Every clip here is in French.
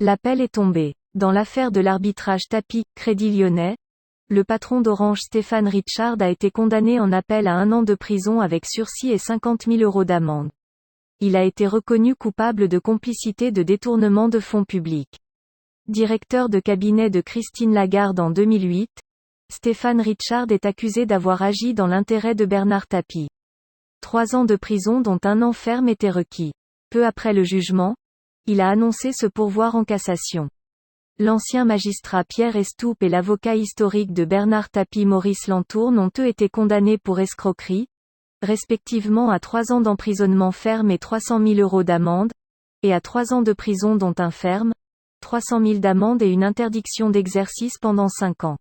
L'appel est tombé. Dans l'affaire de l'arbitrage Tapie-Crédit Lyonnais, le patron d'Orange Stéphane Richard a été condamné en appel à 1 an de prison avec sursis et 50 000 € d'amende. Il a été reconnu coupable de complicité de détournement de fonds publics. Directeur de cabinet de Christine Lagarde en 2008, Stéphane Richard est accusé d'avoir agi dans l'intérêt de Bernard Tapie. 3 ans de prison dont 1 an ferme étaient requis. Peu après le jugement, il a annoncé se pourvoir en cassation. L'ancien magistrat Pierre Estoupe et l'avocat historique de Bernard Tapie Maurice Lantourne ont eux été condamnés pour escroquerie, respectivement à 3 ans d'emprisonnement ferme et 300 000 € d'amende, et à 3 ans de prison dont 1 ferme, 300 000 d'amende et une interdiction d'exercice pendant 5 ans.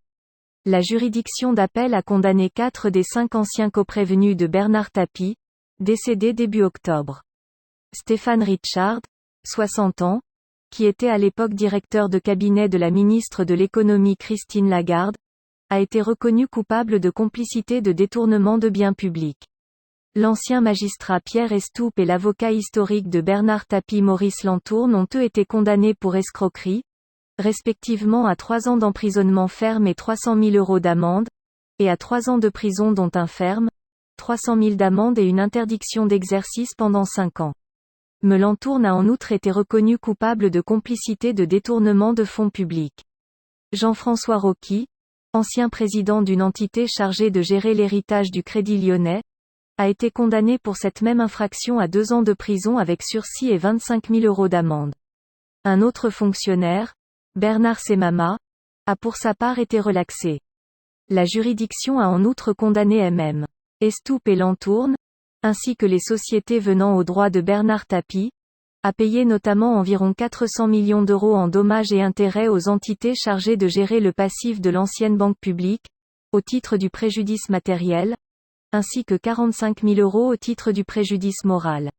La juridiction d'appel a condamné 4 des 5 anciens coprévenus de Bernard Tapie, décédés début octobre. Stéphane Richard, 60 ans, qui était à l'époque directeur de cabinet de la ministre de l'économie Christine Lagarde, a été reconnu coupable de complicité de détournement de biens publics. L'ancien magistrat Pierre Estoupe et l'avocat historique de Bernard Tapie Maurice Lantourne ont eux été condamnés pour escroquerie, respectivement à 3 ans d'emprisonnement ferme et 300 000 € d'amende, et à 3 ans de prison dont 1 ferme, 300 000 d'amende et une interdiction d'exercice pendant 5 ans. Lantourne a en outre été reconnu coupable de complicité de détournement de fonds publics. Jean-François Rocky, ancien président d'une entité chargée de gérer l'héritage du Crédit Lyonnais, a été condamné pour cette même infraction à 2 ans de prison avec sursis et 25 000 € d'amende. Un autre fonctionnaire, Bernard Semama, a pour sa part été relaxé. La juridiction a en outre condamné MM. Estoupe et Lantourne, ainsi que les sociétés venant au droit de Bernard Tapie, à payer notamment environ 400 millions d'euros en dommages et intérêts aux entités chargées de gérer le passif de l'ancienne banque publique, au titre du préjudice matériel, ainsi que 45 000 € au titre du préjudice moral.